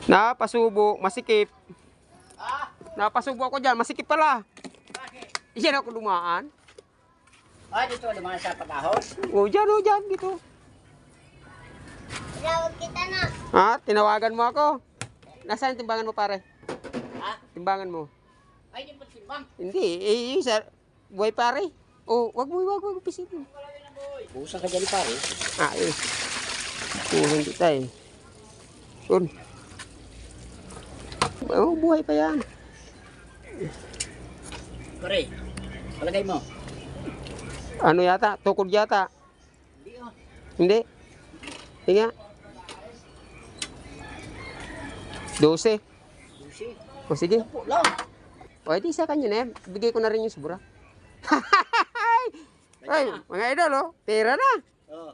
Napasubo, masikip. Ah, Napasubo ako dyan, masikip pala. bakit? Iyan ako dumaan. Dito naman sa pag-ahon. Dyan, dito. Tawag kita na. Ha? Tinawagan mo ako. Nasaan yung timbangan mo, pare? Ha? Timbangan mo. Ay, di pa timbang. Hindi, sir. Buhay pare. Oh, wag mo pisitin. Busan ka dyan pare. Tulong kita eh. Yun. Oh, buhay pa yan. Pare, palagay mo. Ano yata? Tukod yata. Hindi oh. Hindi. Hinga. 12. Busi. O sige. Lang. O edi sa kanya na yan. Bigay ko na rin yung subura. Ay, mga idol oh. Pera na. Oh.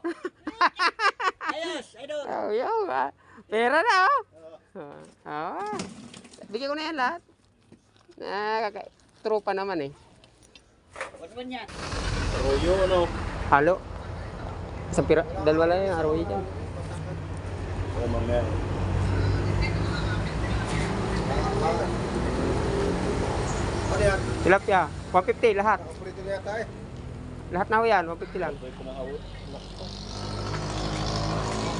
Ayos, idol. Oh, yo, pera na oh. Bigay ko na yan lahat. Tropa naman eh. Ano naman yan? Arroyo, ano? Halo. Isang pira, dalawa lang yung araw dyan. Oh, mamaya. Ano yan? Tilapia, 150 lahat. Paborito na yata eh. Lahat na ho yan, 150 lang. Pwede ko nang awot.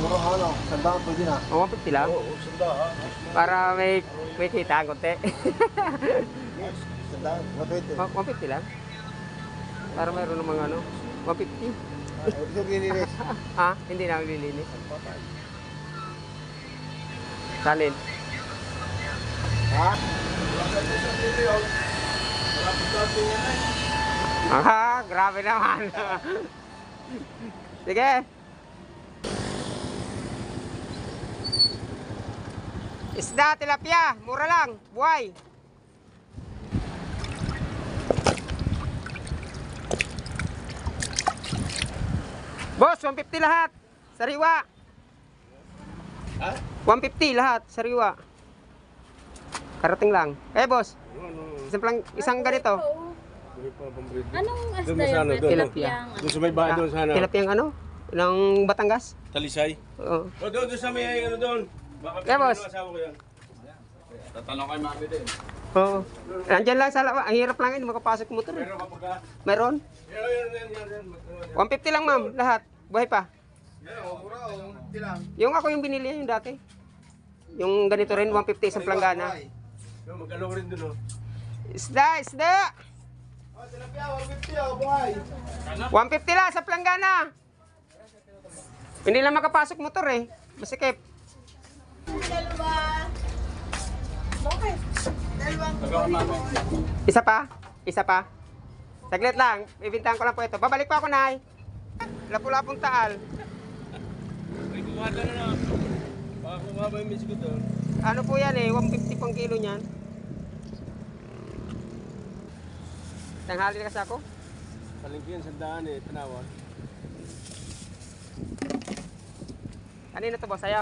Mura ano? Sandaan pwede na. O, 150 lang. Oo, sandaan. Para may kita konti. Yes, sandaan. 120. 150 lang. Para mayroon ng mga ano, 150. Ito ginilis. Hindi na lilinis. Salin. Ha? Grabe naman. Sige. Isda, tilapia, mura lang, buhay. Boss, 150 lahat. Sariwa. Ha? 150 lahat, sariwa. Karating lang. Boss. Isang ganito. Anong Doon asda sa ano, yun? doon. Tilapia. Doon sa may bahay doon sa ano. Tilapia ang ano? Ng Batangas? Talisay. Oo. O doon sa may ano doon. Baka Boss. asawa ko yan. Tatanong kay mami din. Oo. Andyan lang sa lawa. Ang hirap lang yun, makapasok mo motor. Pero kapag ka... Meron? Yan. 150 lang ma'am, lahat. Buhay pa. Mura o, tilang. Yung ako yung binili yung dati. Yung ganito rin, 150 isang planggana. Yung magkalaw rin doon o. Isda! Oh, tilapia, 150 o, buhay. 150 lang sa planggana. Hindi lang makapasok motor eh. Masikip. Isa pa. Saglit lang, ibintahan ko lang po ito. Babalik pa ako, Nay. Lapu-lapong taal. Ay, kumada na na. Baka kumaba yung miss ko doon. Ano po yan eh, 150 pang kilo niyan. Tanghali na kasi ako. Palengke yan, sandaan eh, tanawan. Kanino to boss, sa'yo?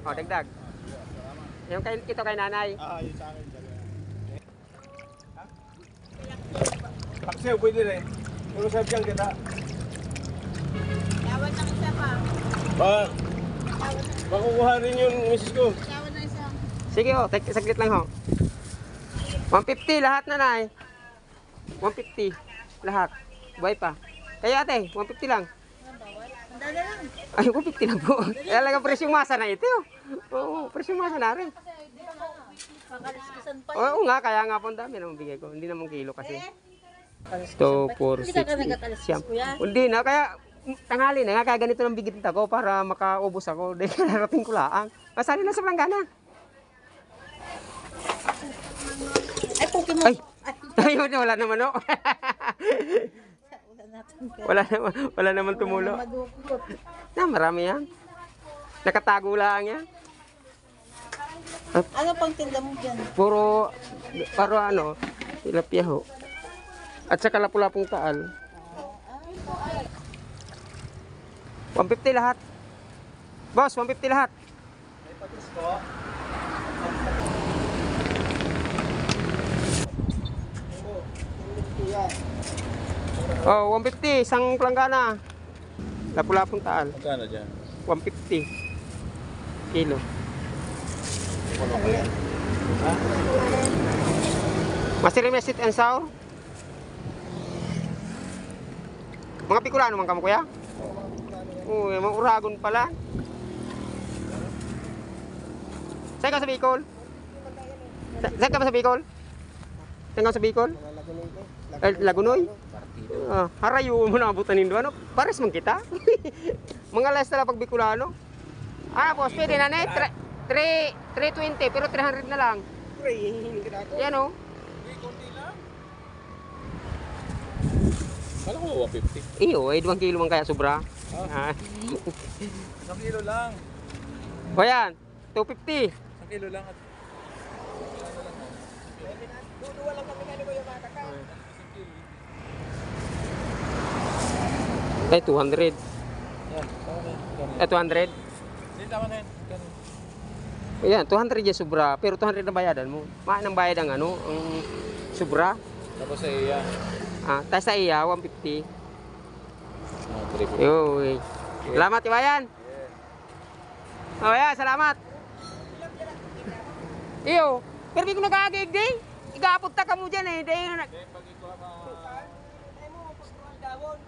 O, dagdag. Yung ito kay nanay. Yun sa akin. Paksiw, pwede rin. Pero sabi siyang kita. Tawad ng isa pa. Makukuha rin yung misis ko. Tawad ng isa. Sige ho, saglit lang ho. 150 lahat nanay. 150 lahat. Buhay pa. Kayo ate, 150 lang. Ang dala lang. Ay, 150 lang po. Talaga presyong masa na ito. Oo, presyong masa na rin. Kakaliskisan pa. Oo nga, kaya nga po ang dami naman bigay ko. Hindi naman kilo kasi. 2, 4, 6, 8, Hindi na, kaya tanghali na nga, kaya ganito ng bigit ko para makaubos ako. Dahil narating ko lang. Masali lang sa planggana. Ay, Pokemon. Ay! Ayun, wala naman o. wala naman tumulo. Madukot. Marami yan. Nakatago lang yan. Ano pang tinda mo dyan? Puro ano, tilapia ho. At saka lapu-lapong taal. 150 lahat. Boss, 150 lahat. Oh, 150 isang planggana. Lapu-lapong taal. Magkano dyan? 150 kilo. Masirime sweet and sour? Mga Bicolano man kamo kuya? Uy, mga uragon pala. Saan ka sa Bicol? Saan ka ba sa Bicol? Saan ka sa Bicol? Lagunoy? Harayo mo na abutan nindo. Ano? Pares man kita. Mga last na pag Bicolano. Boss, pwede na net. 320 pero 300 na lang. Yan o. Kala ko 150. Iyo, 2 kilo man kaya sobra. Isang kilo lang. O yan, 250. Isang kilo lang at Ay, 200. yan. Ay, 200. Hindi tama na yan. Ayan, 200 yung sobra. Pero 200 na bayadan mo. Maan ang bayad ang ano, ang sobra. Tapos sa iya. Tayo sa iya, 150. 350. Yoy. Salamat, Iwayan. Oh, yeah, salamat. Iyo, pero di ko nag-aagig di. Igapot ta ka mo dyan eh.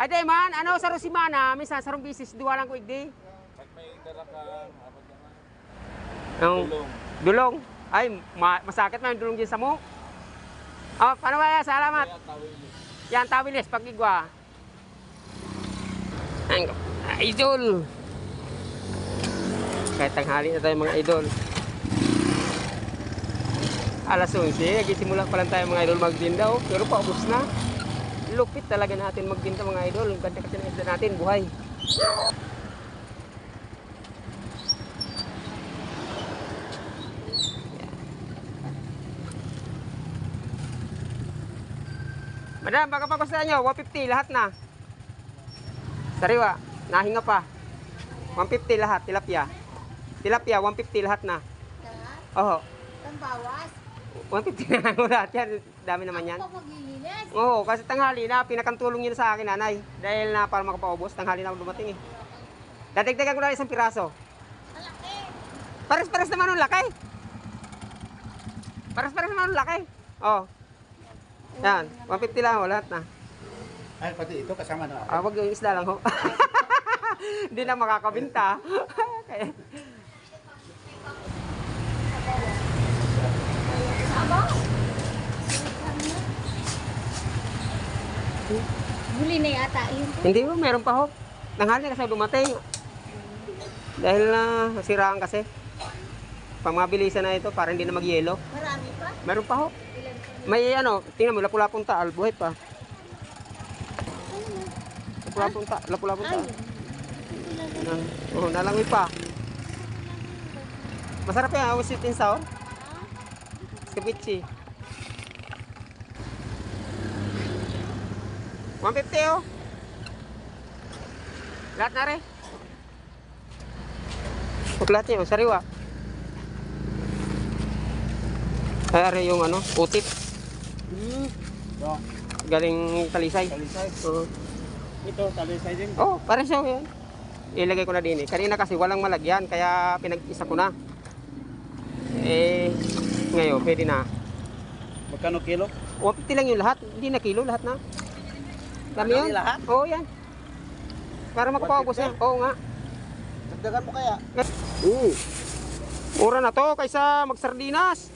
Ay, di man, ano, sa Rosimana, minsan sa Rumbisis, duwa lang ko igdi. Pag may dala ka, apat naman. Yung dulong. Ay, masakit man yung dulong dyan sa mo. Oh, paano ba yan? Salamat. Yan, tawilis, pag-igwa. Idol. Kahit tanghali na tayo mga idol. Alas 11, nagsisimula pa lang tayo mga idol magtinda. Oh. Pero paubos na. Lupit talaga natin magtinda mga idol. Ganda kasi ng isda natin, buhay. Madam, baka pa gusto nyo, 150 lahat na. Sariwa, nahinga pa. 150 lahat, tilapia. Tilapia, 150 lahat na. Oo. Ang bawas. 150 na lang lahat yan. Dami naman yan. Ako maglilinis. Oo, kasi tanghali na, pinakantulong yun sa akin, nanay. Dahil na para makapaubos, tanghali na ako dumating eh. Dadagdagan ko na isang piraso. Malaki. Pares-pares naman ang laki. Pares-pares naman ang laki. Oo. Yan, 150 lang, lahat na. Ay, pati ito kasama na. Wag yung isda lang ho. Hindi na makakabinta. Kaya- Huli na yata yun. Hindi mo, meron pa ho. Nanghali na kasi dumating. Dahil na siraan kasi. Pang mabilisan na ito para hindi na magyelo. Marami pa. Meron pa ho. Ilan pa? May ano, tingnan mo, lapulapong taal, buhay pa. Lapulapong taal. Nalangoy pa. Masarap yan, sweet and sour. Ceviche. 150 oh. Lahat na rin. Lahat niyo, sariwa. Ay, are yung ano, putit. Galing Talisay. Talisay. Oo. Ito, talisay din. Oh, parang siya yan. Ilagay ko na din eh. Kanina kasi walang malagyan, kaya pinag-isa ko na. Ngayon, pwede na. Magkano kilo? 150 lang yung lahat. Hindi na kilo, lahat na. Dami yun. Lahat? Oo, yan. Para makapaubos yan. Oo nga. Dagdagan mo kaya? Mura na to kaysa magsardinas.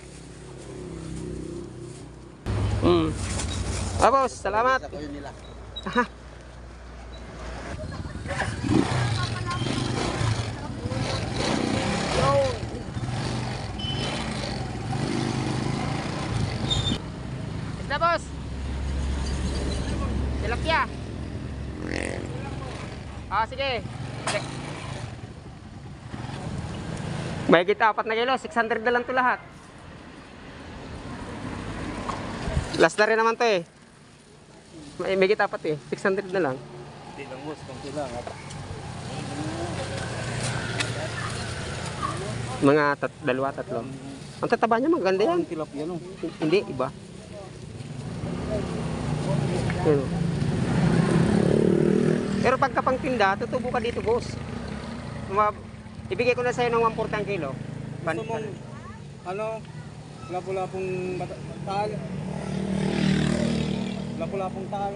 Boss, salamat. Sa kuyo nila. Isda, boss. Tilapia. Sige. Mahigit 4 na kilo, 600 na lang to lahat. Last na rin naman to eh. Mahigit 4 eh, 600 na lang. Hindi lang boss, konti lang. Mga dalawa, tatlo. Ang tataba niya, maganda yan. Tilapia no. Hindi, iba. Pero, pero pagka pang tinda, tutubo ka dito, boss. Ibigay ko na sa'yo ng 140 kilo. Ano? Lapu-lapong tal. Lapu-lapong tal.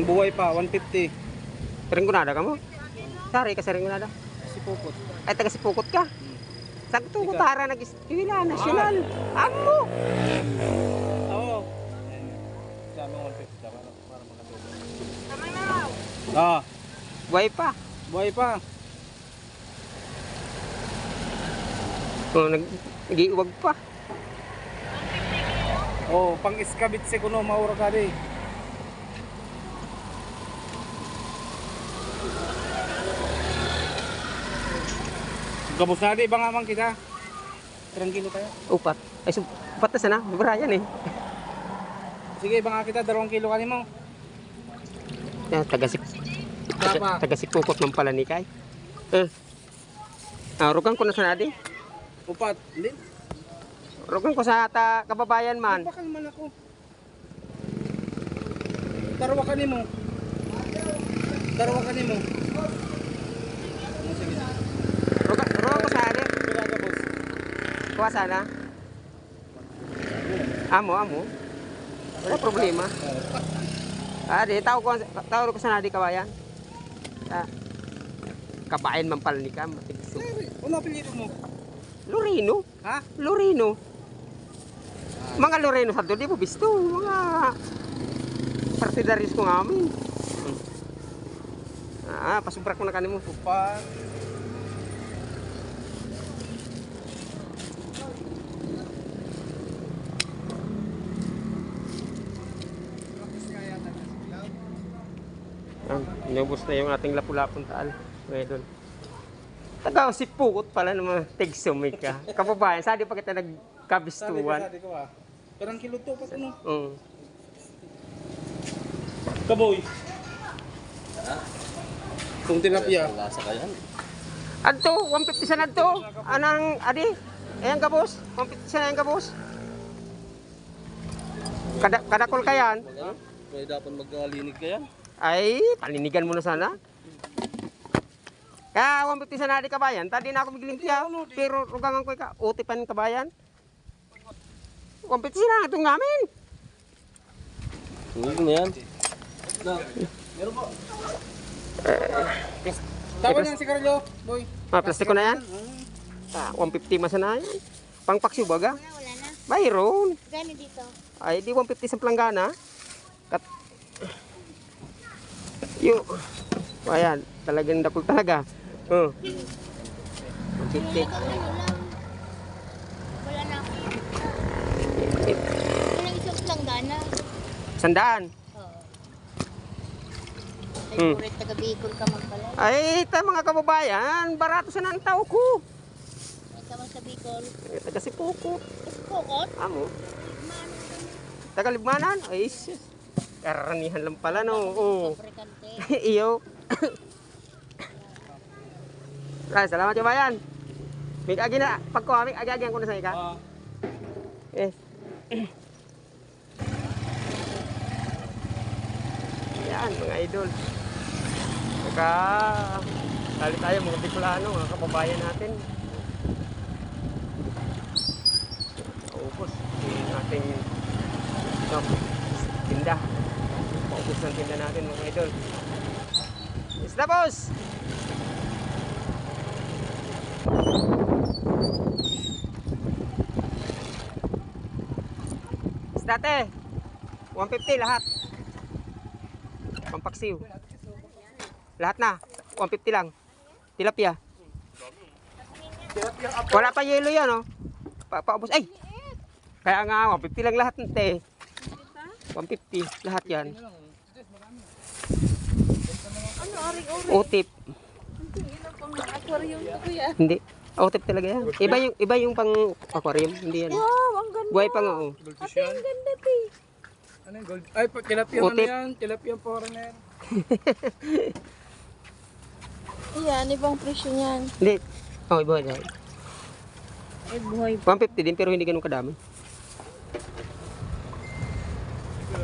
Buhay pa, 150. Ringunada ka mo? Sari ka sa Ringunada? Si Pupot. Ay, taga Sipukot ka? Sakto ko tara nag-ispila, nasyonal. Amo! Oo. Sa amin 150 para makatulog. Ah, Buhay pa. buhay pa. Oh, nag-iuwag pa. Oh, pang iskabit si kuno maura ka di. Gabos na di ba nga man kita? Tranquilo tayo. Upat. Ay, upat na sana. Brian eh. Sige, ba nga kita 2 kilo kanin mo. Yan, Tapa. taga Sipukot ng pala ni Kay. Rugan ko na sana di. Upat. Hindi. Rugan ko sa kababayan man. Bakal man ako. Darwa kanin mo. Darwa kanin mo. Rugan ko sa ali. Kira gabos. Kuha sana. Amo. Wala problema. Di, tawag ko sana di kabayan. Kabayan man pala ni Kam. Ano apelyido mo? Loreno. Ha? Loreno. Mga Loreno sa doon, di po bisto. Mga partidaris ko ngamin. Pasubrak ko na kanimo. Upat. Inubos na yung ating lapu-lapong taal. Ngayon. Taga Sipukot pala ng mga tigsumay ka. Kababayan, saan di pa kita nagkabistuan? Sabi ko ah. Perang kilo to, pat ano? Oo. Kaboy. Kung tilapia. Adto, 150 sana adto. Anang, adi? Ayan ka, boss. 150 sana ayan ka, boss. Kadakol ka yan. Pwede dapat magkalinig ka yan. Ay, palinigan mo na sana. Kaya 150 sana di kabayan. Tadi na ako miglimpya. Pero rugangan ko ka. Utipan kabayan. 150 sana itong namin. Huwag na yan. Meron po. Tawag niyan si Carlo, boy. Plastiko na yan. 150 masana yan. Pangpaksyo baga. Wala na. Mayroon. Gani dito. Ay, di 150 sa planggana. Ayan, talagang dakol talaga. 150. Wala na. Walang isang planggana. 100. Oo. Favorite taga Bicol ka man pala. Ay, mga kababayan, barato sa nang tao ko. Ay, tama sa Bicol. Taga Sipukot. Kokot? Amo. Taga Libmanan. Ay, sis. Karanihan lang pala, no? Oo. Fabrikante. Iyo. Ay, salamat yung bayan. May agi na, pagkuha, may agi-agihan ko na sa ika. Eh. Yan, mga idol. Kali tayo, mga Bicolano, mga kababayan natin. Paubos yung ating tinda. Paubos ng tinda natin, mga idol. Isda, boss! Isda, te! 150 lahat. Pampaksiw. Lahat na. 150 lang. Tilapia. Wala pa yelo yan, oh. Paubos. Ay! Kaya nga, 150 lang lahat, te. 150 lahat yan. Utip. Aquarium to kuya. Hindi. Utip talaga yan. Iba yung pang aquarium. Hindi yan. Wow, ang ganda. Buhay pa nga, oh. Ate, ang ganda, te. Ano yung gold? Ay, tilapia ano Utip. yan? Tilapia pora na yan. Ayan, ibang presyo niyan. Hindi. Oh, iba yan. Ay, buhay. 150 din pero hindi ganun kadami.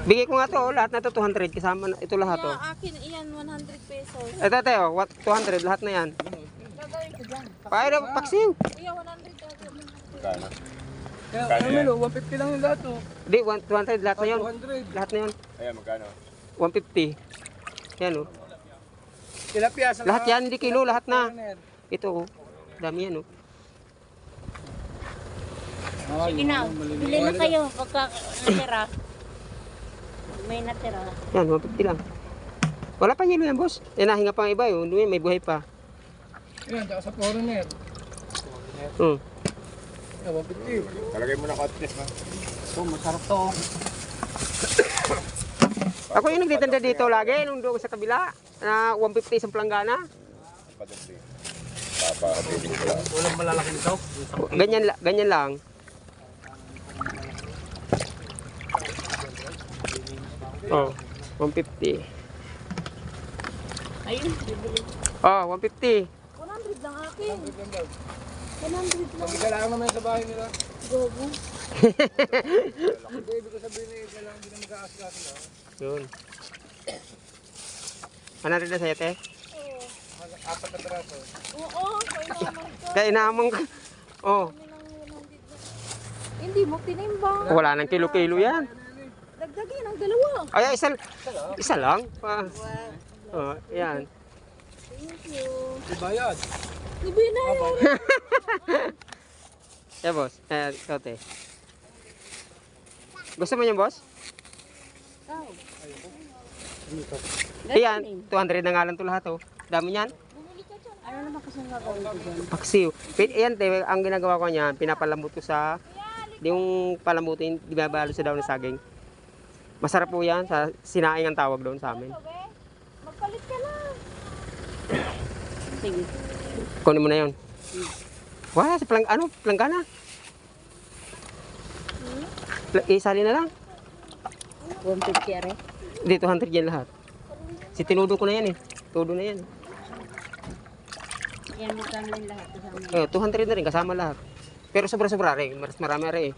Bigay ko nga to, lahat na to 200 kasama na ito lahat, oh. Akin, iyan, 100 pesos. Ito, 200 lahat na yan. Gagawin ko dyan. Paano paksiw? Kuya, 100 ako. Kano? Kaya ano, 150 lang yung lahat, oh. Di, 200 lahat na yun. 200. Lahat na yun. Ayan, magkano? 150. Yan oh. Tilapia sa Lahat yan, hindi kilo, lahat na. corner. Ito oh. Dami yan oh. Sige na, bili na kayo pagka natira. May natira. Yan, 150 lang. Wala pa yelo yan, boss. Eh, nahinga pa ang iba yun. May buhay pa. Ayan, tsaka sa foreigner. Hmm. Ayan, 150. Talagay mo na cotness, ha? Oh, masarap to. Ako yung nagtitanda dito lagi, nung doon sa kabila. Na 150 isang planggana. Padali. Papakabili ko lang. Walang malalaki nito. Ganyan lang. Oh, 150. Ayun, bibili. Oh, 150. 100 lang akin. 100 lang. Magdala lang naman sa bahay nila. Gogo. Hindi, ibig ko sabihin na isa lang, hindi na mag-aasikaso na. Yun. Ano rin na sa'yo, te? Apat na peraso. Oo, kainaman ka. Kaya inaamang ka. Oh, Kami ng 100 na. Hindi mo tinimbang. wala nang kilo-kilo yan. Dagdagin ang dalawa. Ay, isa lang. Pa. Oh, yan. Thank you. Ibayad. Libre na yan. Yeah, boss. Ikaw, te. Gusto mo yan, boss? Ikaw. Ayan, 200 na nga lang ito lahat, oh. Dami niyan. Bumili ka dyan. Ano naman kasi gagawin ko dyan? Paksiw. Ayan, te, ang ginagawa ko niyan, pinapalambot ko sa, yung palambutin, ibabalo sa daw ng saging. Masarap po yan, sa sinaing ang tawag doon sa amin. Magpalit ka na. Sige. Kunin mo na yun. Wala, sa planggana. Isali na lang. 150 are. Hindi, 200 yan lahat. Si tinudo ko na yan eh. Todo na yan. Yan magkano yung lahat kasama. 200 na rin, kasama lahat. Pero sobra-sobra rin, mas marami rin eh.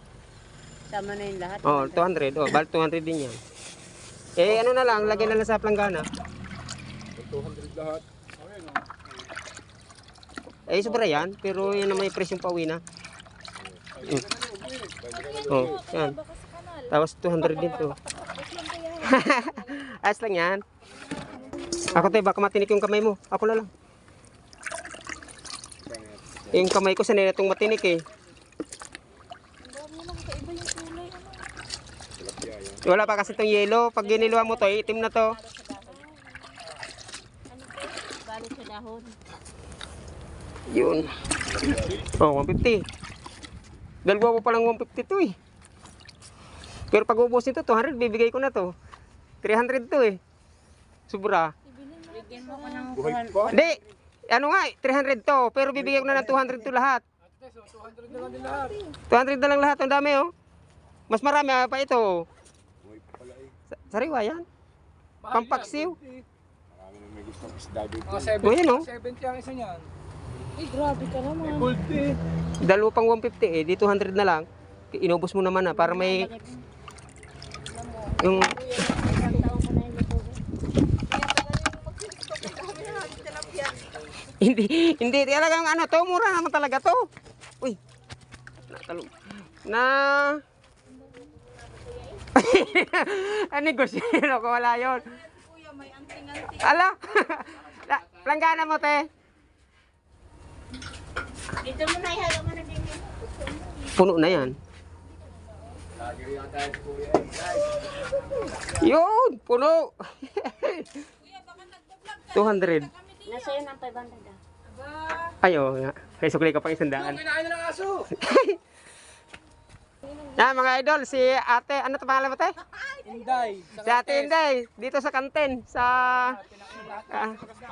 Sama na yung lahat. Oh, 200. Oh, balik 200 din yan. Eh, ano na lang, lagyan na lang sa planggana. 200 lahat. Eh, sobra yan, pero yan naman yung presyong pauwi na. Oh, yan. Tapos 200 din to. Ayos lang yan. Ako tayo, baka matinik yung kamay mo. Ako na lang. Yung kamay ko sanay na itong matinik eh. Wala pa kasi itong yelo. Pag giniluan mo to, itim na to. Balo sa dahon. Yun. Oh, 150. Dalawa pa lang 150 to eh. Pero pag ubos nito, 200, bibigay ko na to. 300 to eh. Sobra. Bigyan mo ko ng Buhay pa. Hindi. Ano nga, 300 to. Pero bibigay ko na ng 200 to lahat. 200 na lang din lahat. 200 na lang lahat. Ang dami oh. Mas marami pa ito. Buhay pa pala eh. Sariwa yan. Pampaksiw. Marami na may gustong isda dito. Oh, yan, oh. 70 ang isa niyan. Ay, grabe ka naman. Gold eh. Dalawa pang 150 eh. Di 200 na lang. Inubos mo naman na para may yung Isang taon ko na yung luto. hindi talagang ano to, mura naman talaga to. Uy. Natalong. Na negosyero ko wala yon. Kuya, may anting-anting. Ala. Planggana mo te. Dito mo na ihalo mo na din. Puno na yan. Yun, puno. 200. Nasa yun ang 500 ah. Ayo nga. Kaya sukli ka pang 100. Kinain na ng aso. Yan mga idol, si ate, ano to pangalan mo te? Inday. Si ate Inday, dito sa kantin, sa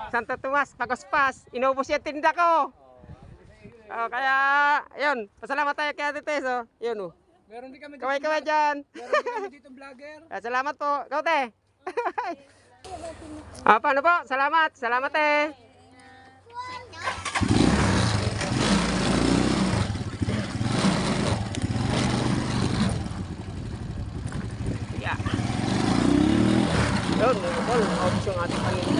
Santo Tomas, Pagospas. Inubos yung tinda ko. Kaya, yun, pasalamat tayo kay ate Tess. Yun oh. Meron din kami dito. Kaway-kaway dyan. Meron din kami dito vlogger. Salamat po. Ikaw te. Paano po? Salamat. Salamat te. Yeah. Yun, mga tol, obs yung ating paninda.